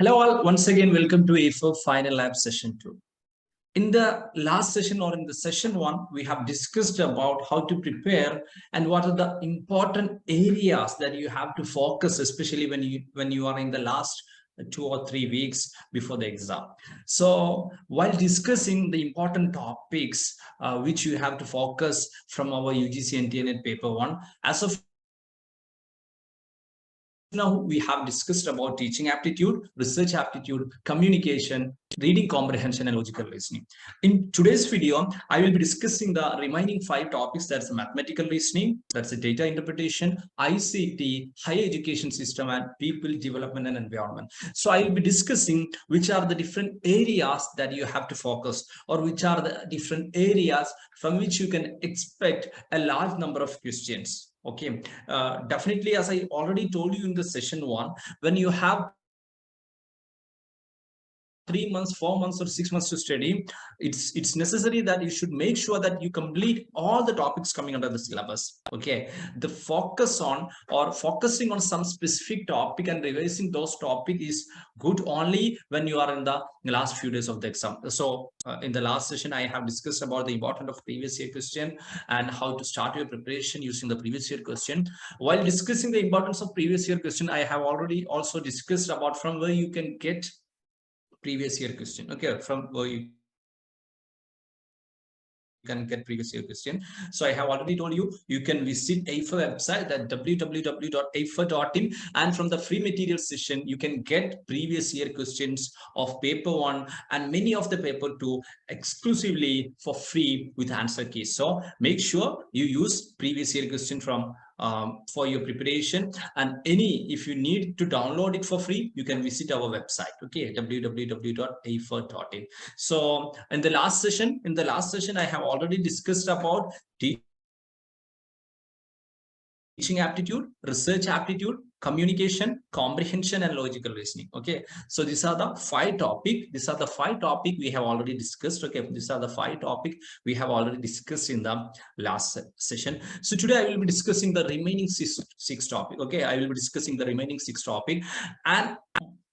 Hello all, once again welcome to Aifer Final Lab Session 2. In the last session or in the session 1, we have discussed about how to prepare and what are the important areas that you have to focus, especially when you are in the last 2 or 3 weeks before the exam. So while discussing the important topics which you have to focus from our UGC NTA NET paper 1, as of now we have discussed about teaching aptitude, research aptitude, communication, reading comprehension, and logical reasoning. In today's video, I will be discussing the remaining 5 topics. That's mathematical reasoning, that's the data interpretation, ICT, higher education system, and people development and environment. So I will be discussing which are the different areas that you have to focus, or which are the different areas from which you can expect a large number of questions. Okay, definitely, as I already told you in the session 1, when you have 3 months, 4 months, or 6 months to study, it's necessary that you should make sure that you complete all the topics coming under the syllabus. Okay, the focus on or focusing on some specific topic and revising those topics is good only when you are in the last few days of the exam. So in the last session, I have discussed about the importance of previous year question and how to start your preparation using the previous year question. While discussing the importance of previous year question, I have already also discussed about from where you can get previous year question. Okay, from where you can get previous year question. So I have already told you, you can visit Aifer website at www.aifer.in, and from the free material session you can get previous year questions of paper 1 and many of the paper 2 exclusively for free with answer keys. So make sure you use previous year question from for your preparation, and if you need to download it for free, you can visit our website. Okay, www.aifer.in. So in the last session I have already discussed about teaching aptitude, research aptitude, communication, comprehension, and logical reasoning. Okay, so these are the 5 topics. These are the 5 topics we have already discussed. Okay, these are the 5 topics we have already discussed in the last session. So today I will be discussing the remaining six topics. Okay, I will be discussing the remaining 6 topics, and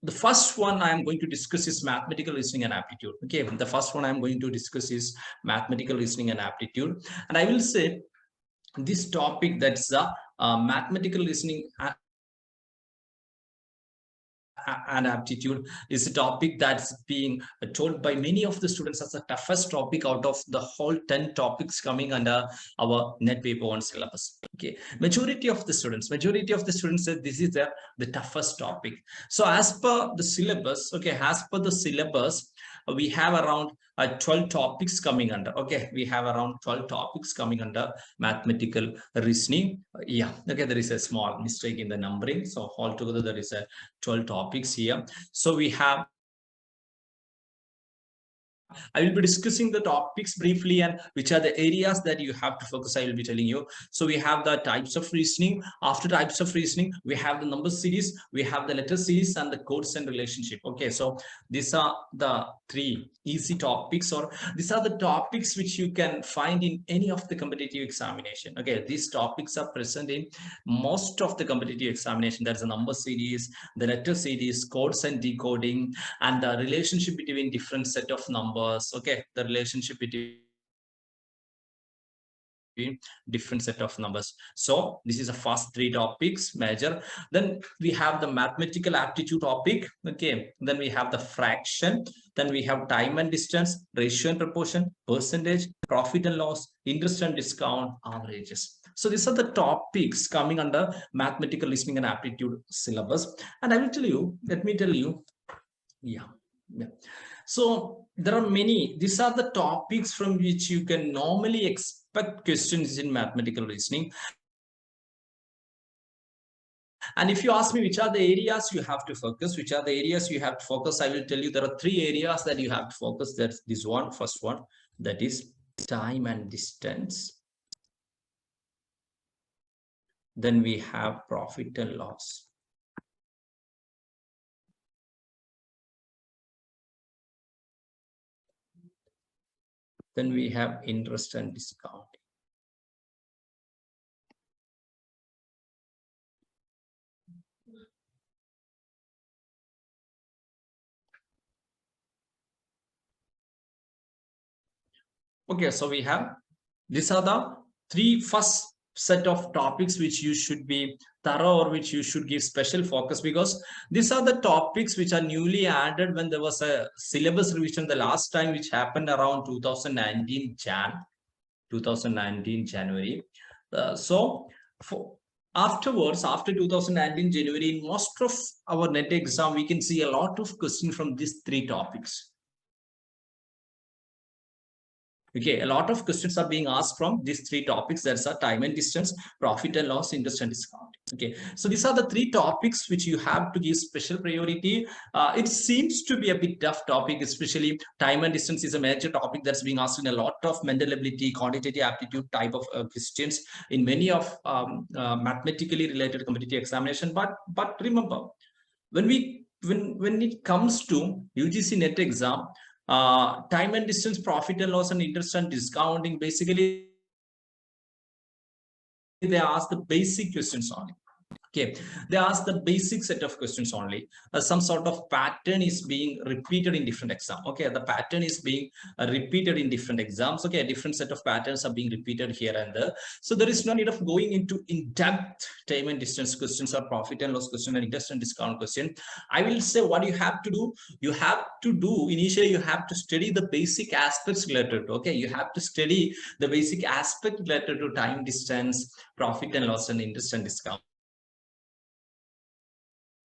the first one I am going to discuss is mathematical reasoning and aptitude. Okay, the first one I am going to discuss is mathematical reasoning and aptitude, and I will say this topic, that's the mathematical reasoning and aptitude, is a topic that's being told by many of the students as the toughest topic out of the whole 10 topics coming under our net paper 1 syllabus. Okay, majority of the students said this is the toughest topic. So as per the syllabus, okay, we have around 12 topics coming under. Okay, we have around 12 topics coming under mathematical reasoning. Yeah, okay, there is a small mistake in the numbering, so altogether there is a 12 topics here. So we have, I will be discussing the topics briefly and which are the areas that you have to focus. I will be telling you. So we have the types of reasoning. After types of reasoning, we have the number series, we have the letter series, and the codes and relationship. Okay, so these are the 3 easy topics, or these are the topics which you can find in any of the competitive examination. Okay, these topics are present in most of the competitive examination. There's a number series, the letter series, codes and decoding, and the relationship between different set of numbers. Okay, the relationship between different set of numbers. So this is the first 3 topics major. Then we have the mathematical aptitude topic. Okay, then we have the fraction, then we have time and distance, ratio and proportion, percentage, profit and loss, interest and discount, averages. So these are the topics coming under mathematical listening and aptitude syllabus. And I will tell you, let me tell you, yeah. So there are many, these are the topics from which you can normally expect questions in mathematical reasoning. And if you ask me which are the areas you have to focus, I will tell you there are 3 areas that you have to focus. That's this one, first one, that is time and distance. Then we have profit and loss. Then we have interest and discount. Okay, so we have, these are the three first set of topics which you should be thorough, or which you should give special focus, because these are the topics which are newly added when there was a syllabus revision the last time, which happened around 2019 January. So for afterwards, after 2019 January, in most of our net exam, we can see a lot of questions from these three topics. Okay, a lot of questions are being asked from these three topics. That's a time and distance, profit and loss, interest and discount. Okay, so these are the three topics which you have to give special priority. It seems to be a bit tough topic, especially time and distance is a major topic that's being asked in a lot of mental ability, quantitative aptitude type of questions in many of mathematically related competitive examination. But remember, when it comes to UGC NET exam, time and distance, profit and loss, and interest and discounting, basically they ask the basic questions only. Okay, they ask the basic set of questions only. Some sort of pattern is being repeated in different exams. Okay, the pattern is being repeated in different exams. Okay, a different set of patterns are being repeated here and there. So there is no need of going into in-depth time and distance questions, or profit and loss question, and interest and discount question. I will say what you have to do. You have to do initially, you have to study the basic aspects related to, okay, you have to study the basic aspect related to time, distance, profit and loss, and interest and discount.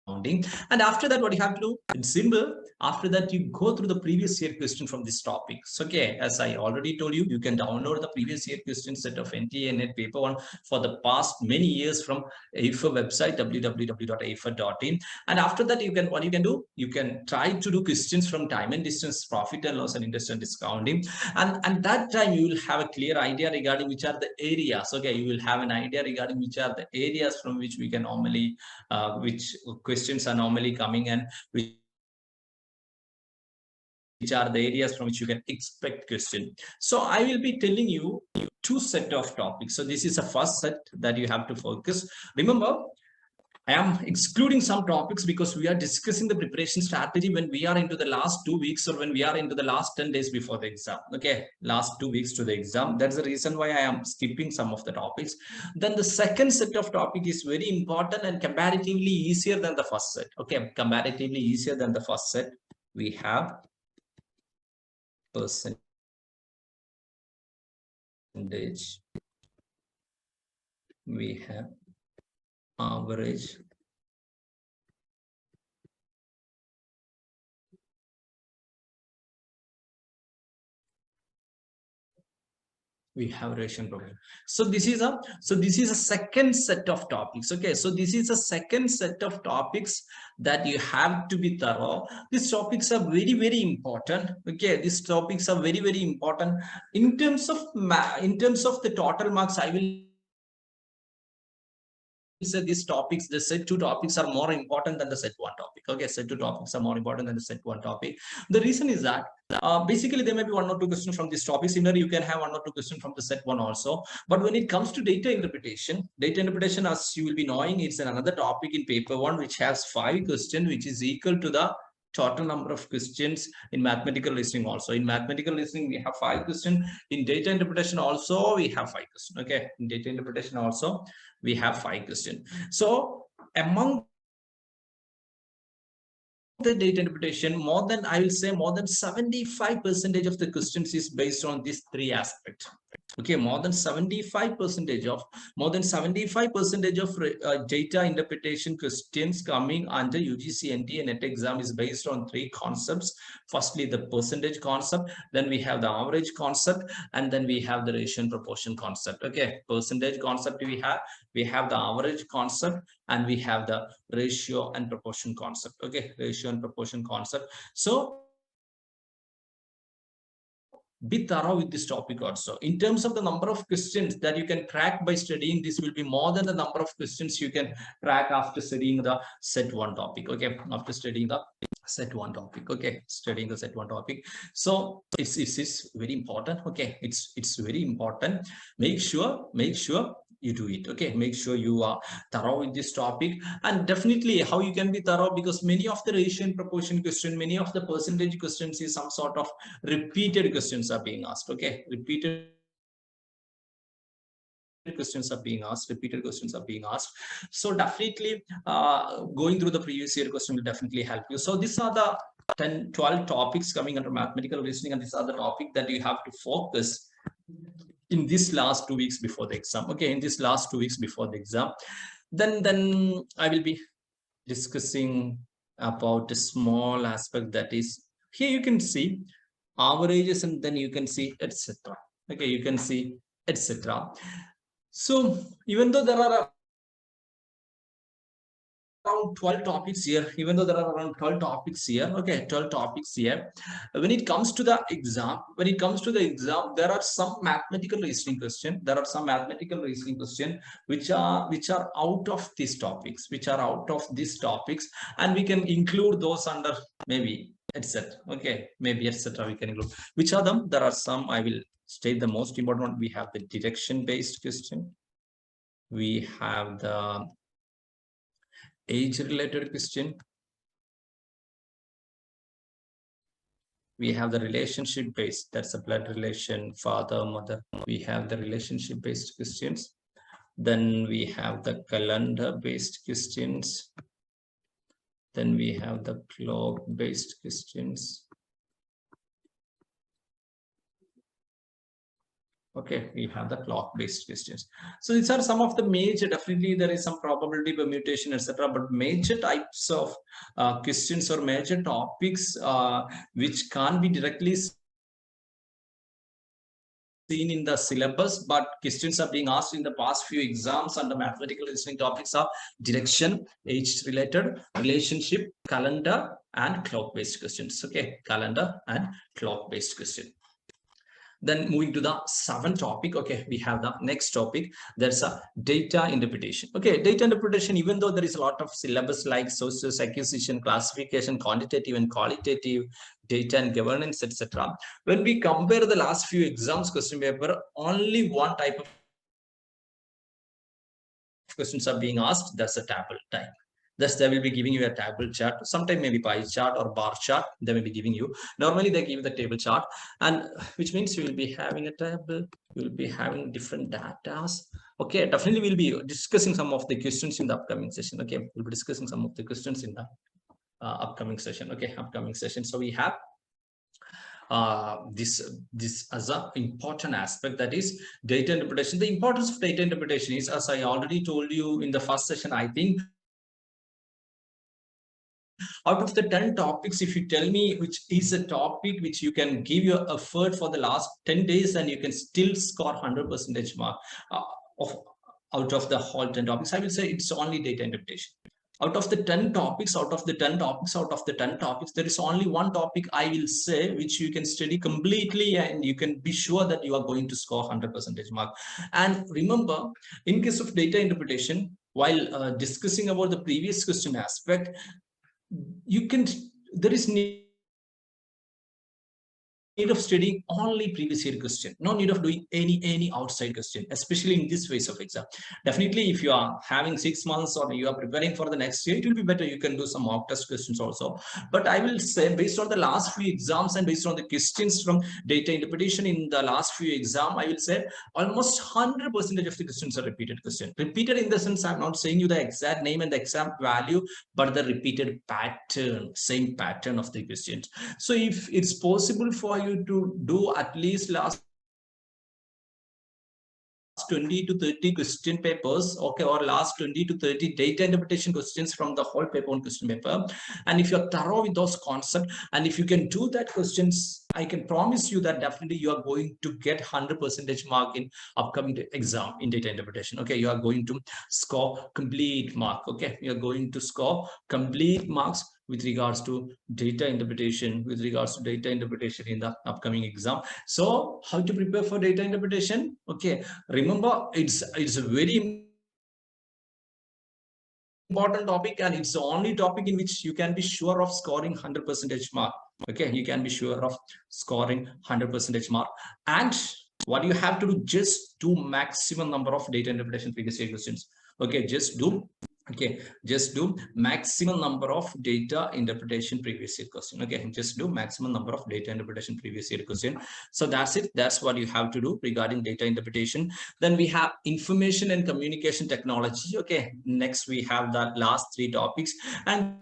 And after that, what you have to do, it's simple. After that, you go through the previous year question from this topic. So, okay, as I already told you, you can download the previous year question set of NTA NET paper 1 for the past many years from Aifer website, www.aifer.in. And after that, what you can do, you can try to do questions from time and distance, profit and loss, and interest and discounting. And that time you will have a clear idea regarding which are the areas. Okay, you will have an idea regarding which are the areas from which we can normally, which questions are normally coming, and which are the areas from which you can expect question. So I will be telling you two set of topics. So this is the first set that you have to focus. Remember, I am excluding some topics because we are discussing the preparation strategy when we are into the last 2 weeks, or when we are into the last 10 days before the exam. Okay, last 2 weeks to the exam. That's the reason why I am skipping some of the topics. Then the second set of topic is very important and comparatively easier than the first set. Okay, comparatively easier than the first set. We have percentage, we have average, we have ration program. So this is a second set of topics. Okay, so this is a second set of topics that you have to be thorough. These topics are very, very important. Okay, these topics are very, very important in terms of the total marks. I will say these topics, the set 2 topics are more important than the set 1 topic. Okay, set 2 topics are more important than the set 1 topic. The reason is that basically there may be 1 or 2 questions from this topic. Similarly, you can have 1 or 2 questions from the set 1 also. But when it comes to data interpretation, as you will be knowing, it's another topic in paper 1 which has 5 questions, which is equal to the total number of questions in mathematical reasoning. Also in mathematical reasoning we have 5 questions. In data interpretation also we have 5 questions. Okay, in data interpretation also we have 5 questions. So among the data interpretation, I will say more than 75% of the questions is based on these 3 aspects. Okay, more than 75% of data interpretation questions coming under UGC NTA NET exam is based on 3 concepts. Firstly, the percentage concept, then we have the average concept, and then we have the ratio and proportion concept. Okay, percentage concept we have the average concept, and we have the ratio and proportion concept. Okay, ratio and proportion concept. So be thorough with this topic also. In terms of the number of questions that you can crack by studying, this will be more than the number of questions you can crack after studying the set 1 topic. Okay, after studying the set 1 topic. Okay, studying the set 1 topic. So it's very important. Okay, it's very important. Make sure you do it. Okay, make sure you are thorough with this topic. And definitely how you can be thorough, because many of the ratio and proportion question, many of the percentage questions is some sort of repeated questions are being asked. Okay, repeated questions are being asked, repeated questions are being asked. So definitely going through the previous year question will definitely help you. So these are the 10-12 topics coming under mathematical reasoning, and these are the topic that you have to focus in this last 2 weeks before the exam. Okay, in this last 2 weeks before the exam, then I will be discussing about a small aspect, that is, here you can see averages, and then you can see etc. Okay, you can see etc. So even though there are around 12 topics here, even though there are around 12 topics here, okay, 12 topics here, when it comes to the exam, there are some mathematical reasoning question, which are out of these topics, and we can include those under maybe etc. Okay, maybe etc. we can include. Which are them? There are some. I will state the most important one. We have the direction based question, we have the age related question, we have the relationship based, that's a blood relation, father mother, we have the relationship based questions, then we have the calendar based questions, then we have the clock based questions. Okay, we have the clock based questions. So these are some of the major, definitely there is some probability permutation etc, but major types of questions or major topics which can't be directly seen in the syllabus, but questions are being asked in the past few exams under mathematical reasoning topics are direction, age related, relationship, calendar, and clock based questions. Okay, calendar and clock based question. Then moving to the 7th topic, okay, we have the next topic, there's a data interpretation. Okay, data interpretation, even though there is a lot of syllabus like sources, acquisition, classification, quantitative and qualitative, data and governance, etc. When we compare the last few exams question paper, only one type of questions are being asked, that's a table type. Thus, they will be giving you a table chart, sometime maybe pie chart or bar chart, they will be giving you. Normally, they give the table chart, and which means you will be having a table, you will be having different data. Okay, definitely we'll be discussing some of the questions in the upcoming session. Okay, we'll be discussing some of the questions in the upcoming session. Okay, upcoming session. So we have this as an important aspect, that is data interpretation. The importance of data interpretation is, as I already told you in the first session, I think, out of the 10 topics, if you tell me which is a topic which you can give your effort for the last 10 days and you can still score 100% mark out of the whole 10 topics, I will say it's only data interpretation. Out of the 10 topics, there is only one topic I will say which you can study completely and you can be sure that you are going to score 100% mark. And remember, in case of data interpretation, while discussing about the previous question aspect, there is need of studying only previous year question, no need of doing any outside question, especially in this phase of exam. Definitely, if you are having 6 months or you are preparing for the next year, it will be better you can do some mock test questions also. But I will say, based on the last few exams and based on the questions from data interpretation in the last few exam, I will say almost 100% of the questions are repeated question. Repeated in the sense, I'm not saying you the exact name and the exact value, but the repeated pattern, same pattern of the questions. So if it's possible for you to do at least last 20 to 30 question papers, okay, or last 20 to 30 data interpretation questions from the whole paper on question paper, and if you're thorough with those concepts, and if you can do that questions, I can promise you that definitely you are going to get 100% mark in upcoming exam in data interpretation. Okay, you are going to score complete mark. Okay, you are going to score complete marks with regards to data interpretation, in the upcoming exam. So how to prepare for data interpretation? Okay, remember, it's a very important topic, and it's the only topic in which you can be sure of scoring 100% mark. Okay, you can be sure of scoring 100% mark. And what you have to do, just do maximum number of data interpretation previous year questions. Okay, just do maximum number of data interpretation previous year question. Okay, just do maximum number of data interpretation previous year question. So that's it. That's what you have to do regarding data interpretation. Then we have information and communication technology. Okay, next we have the last three topics, and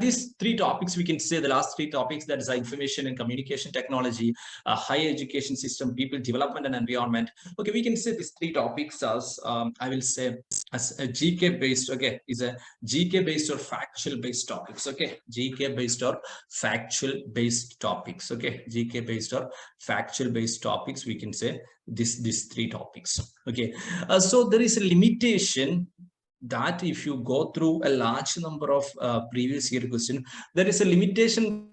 these three topics, we can say the last three topics, that is information and communication technology, higher education system, people development and environment. Okay, we can say these three topics as I will say as a GK based. Okay, is a GK based or factual based topics. Okay, GK based or factual based topics. Okay, GK based or factual based topics, we can say these three topics. Okay, so there is a limitation that if you go through a large number of previous year question, there is a limitation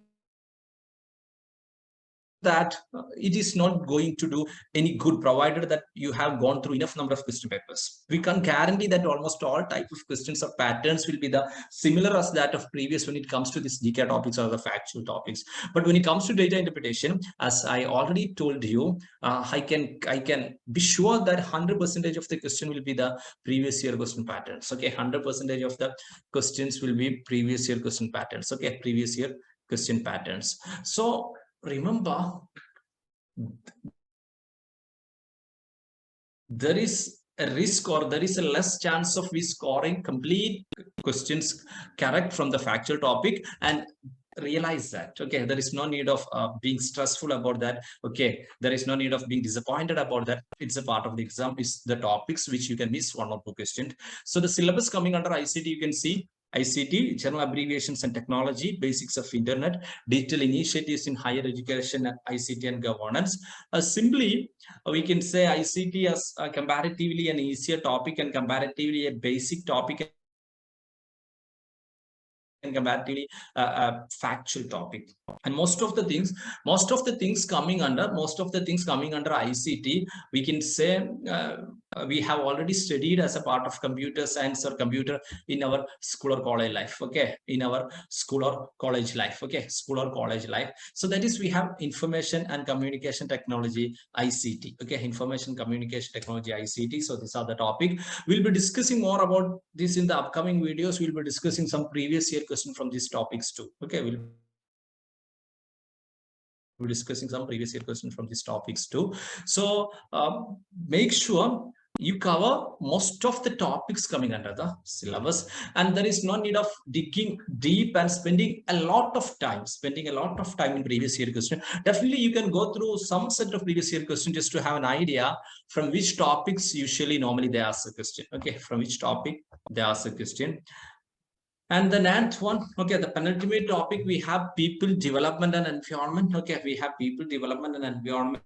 that it is not going to do any good, provided that you have gone through enough number of question papers. We can guarantee that almost all type of questions or patterns will be the similar as that of previous when it comes to this GK topics or the factual topics. But when it comes to data interpretation, as I already told you, I can be sure that 100% of the question will be the previous year question patterns. Okay, 100% of the questions will be previous year question patterns. Okay, previous year question patterns. So remember, there is a risk, or there is a less chance of we scoring complete questions correct from the factual topic, and realize that. Okay, there is no need of being stressful about that. Okay, there is no need of being disappointed about that. It's a part of the exam. Is the topics which you can miss one or two questions. So the syllabus coming under ICT, you can see ICT, general abbreviations and technology, basics of internet, digital initiatives in higher education, ICT and governance. Simply, we can say ICT as comparatively an easier topic and comparatively a basic topic and comparatively factual topic. And most of the things coming under ICT, we can say we have already studied as a part of computer science or computer in our school or college life. Okay, in our school or college life. Okay, school or college life. So that is, we have information and communication technology, ICT. Okay, information communication technology, ICT. So these are the topic. We'll be discussing more about this in the upcoming videos. We'll be discussing some previous year question from these topics too. Okay, we'll be discussing some previous year question from these topics too. So make sure you cover most of the topics coming under the syllabus, and there is no need of digging deep and spending a lot of time in previous year question. Definitely you can go through some set of previous year question just to have an idea from which topics normally they ask a question. Okay, from which topic they ask a question. And the ninth one, okay, the penultimate topic, we have people development and environment. Okay, we have people development and environment.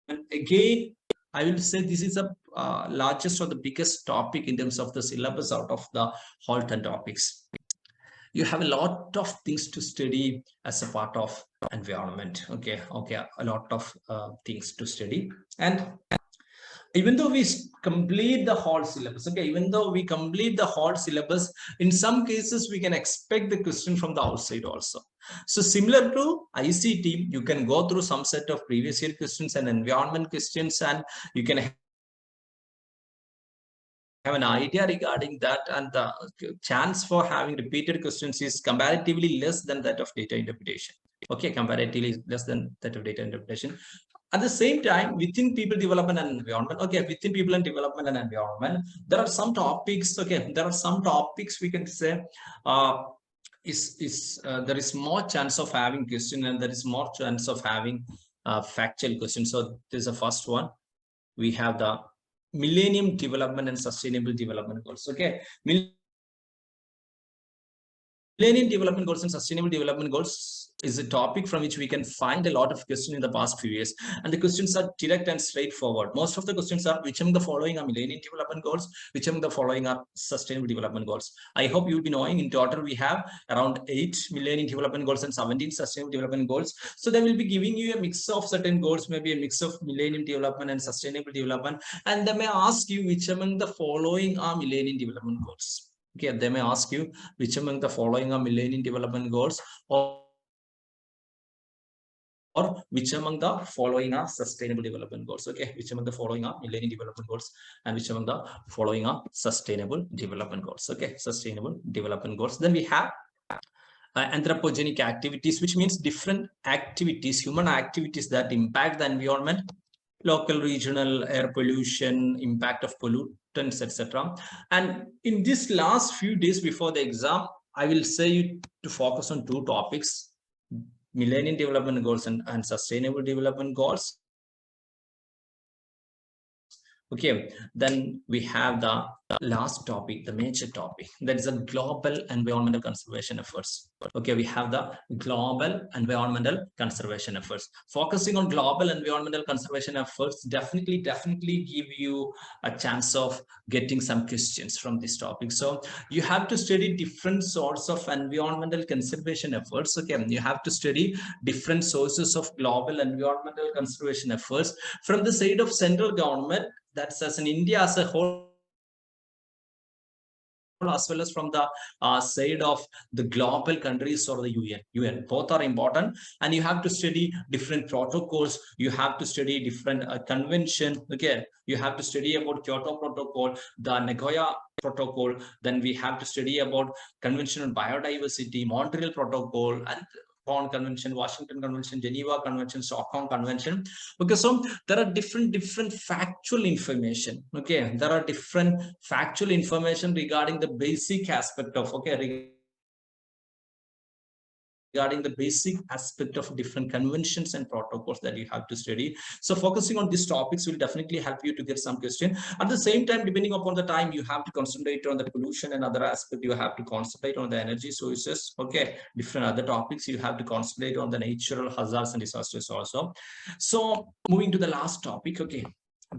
And again, I will say this is the largest or the biggest topic in terms of the syllabus out of the whole 10 topics. You have a lot of things to study as a part of environment. Okay, a lot of things to study. And even though we complete the whole syllabus, okay, in some cases we can expect the question from the outside also. So similar to ICT, you can go through some set of previous year questions and environment questions, and you can have an idea regarding that, and the chance for having repeated questions is comparatively less than that of data interpretation. Okay, comparatively less than that of data interpretation. At the same time, within people development and environment, okay, within people and development and environment, there are some topics, okay, there are some topics we can say there is more chance of having question, and there is more chance of having factual question. So this is the first one. We have the Millennium Development and Sustainable Development Goals. Okay, Millennium Development Goals and Sustainable Development Goals is a topic from which we can find a lot of questions in the past few years, and the questions are direct and straightforward. Most of the questions are, which among the following are Millennium Development Goals, which among the following are Sustainable Development Goals. I hope you'll be knowing in total we have around 8 Millennium Development Goals and 17 Sustainable Development Goals. So they will be giving you a mix of certain goals, maybe a mix of Millennium Development and Sustainable Development, and they may ask you which among the following are Millennium Development Goals. Okay, they may ask you which among the following are Millennium Development Goals, or or which among the following are sustainable development goals? Okay, which among the following are millennium development goals, and which among the following are sustainable development goals? Okay, sustainable development goals. Then we have anthropogenic activities, which means different activities, human activities that impact the environment, local, regional, air pollution, impact of pollutants, etc. And in this last few days before the exam, I will say you to focus on two topics: Millennium Development Goals and Sustainable Development Goals. Okay, then we have the last topic, the major topic, that is a global environmental conservation efforts. Okay, we have the global environmental conservation efforts. Focusing on global environmental conservation efforts definitely give you a chance of getting some questions from this topic. So you have to study different sorts of environmental conservation efforts. Okay, you have to study different sources of global environmental conservation efforts from the side of central government, that's as in India as a whole, as well as from the side of the global countries or the UN. Both are important, and you have to study different protocols. You have to study different convention. Okay, you have to study about Kyoto Protocol, the Nagoya Protocol. Then we have to study about Convention on Biodiversity, Montreal Protocol, and Bonn Convention, Washington Convention, Geneva Convention, Stockholm Convention. Okay, so there are different factual information. Okay, there are different factual information regarding the basic aspect of, okay, regarding the basic aspect of different conventions and protocols that you have to study. So focusing on these topics will definitely help you to get some question. At the same time, depending upon the time, you have to concentrate on the pollution and other aspect. You have to concentrate on the energy sources. Okay, different other topics. You have to concentrate on the natural hazards and disasters also. So moving to the last topic.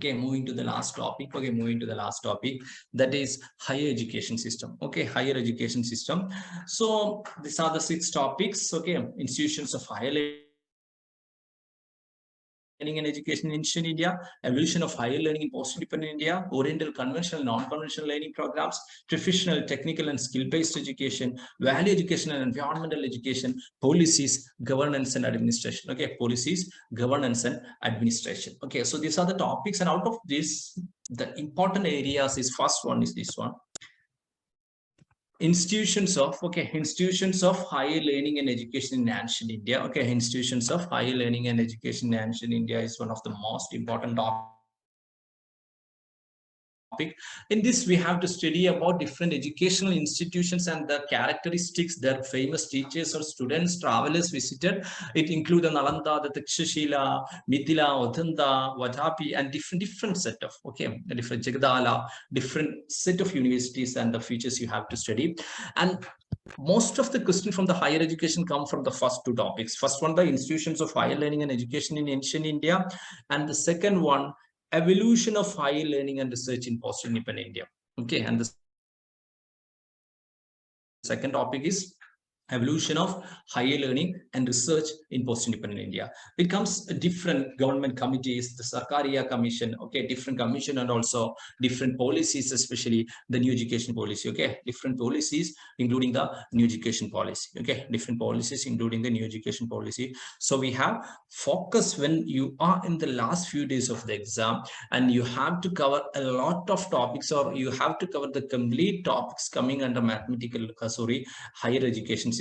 Moving to the last topic, that is higher education system. Okay, higher education system. So these are the 6 topics. Okay, institutions of higher learning and education in India, evolution of higher learning in post-independent India, oriental conventional, non-conventional learning programs, professional, technical and skill-based education, value education and environmental education, policies, governance and administration. Okay, policies, governance and administration. Okay, so these are the topics, and out of this, the important areas is, first one is this one. Institutions of higher learning and education in ancient India. Okay, institutions of higher learning and education in ancient India is one of the most important topic. In this, we have to study about different educational institutions and the characteristics their famous teachers or students, travelers visited. It includes the Nalanda, the Takshashila, Mithila, Odanda, Vadapi, and different set of, okay, different Jagadala, different set of universities and the features you have to study. And most of the questions from the higher education come from the first 2 topics. First one, the institutions of higher learning and education in ancient India, and the second one, evolution of higher learning and research in post-independent India. Okay, and the second topic is evolution of higher learning and research in post-independent India. It comes different government committees, the Sarkaria Commission, okay, different commission, and also different policies, especially the new education policy. Okay, different policies including the new education policy. Okay, different policies including the new education policy. So we have focus when you are in the last few days of the exam, and you have to cover a lot of topics, or you have to cover the complete topics coming under mathematical higher education system.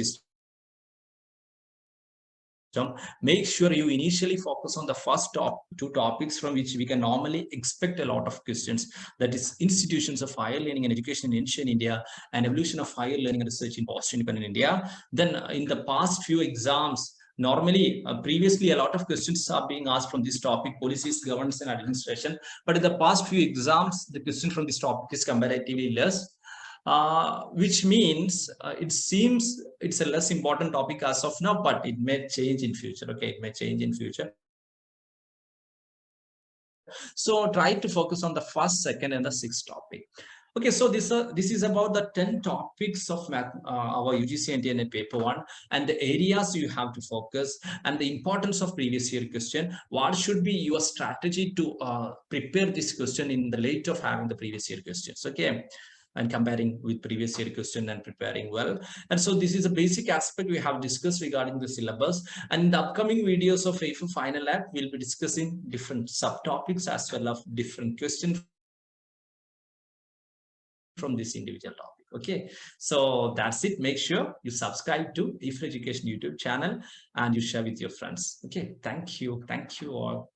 Make sure you initially focus on the first 2 topics from which we can normally expect a lot of questions. That is institutions of higher learning and education in ancient India and evolution of higher learning and research in post-independent India. Then in the past few exams, normally, previously, a lot of questions are being asked from this topic, policies, governance and administration. But in the past few exams, the question from this topic is comparatively less. Which means it seems it's a less important topic as of now, but it may change in future. Okay, it may change in future. So try to focus on the first, second, and the 6th topic. Okay, so this is about the 10 topics of our UGC NTA NET paper 1, and the areas you have to focus, and the importance of previous year question. What should be your strategy to prepare this question in the light of having the previous year questions? Okay. and comparing with previous year question and preparing well. And so this is a basic aspect we have discussed regarding the syllabus. And in the upcoming videos of Aifer Final Lab, we'll be discussing different subtopics as well as different questions from this individual topic. Okay, so that's it. Make sure you subscribe to Aifer Education YouTube channel and you share with your friends. Okay, thank you all.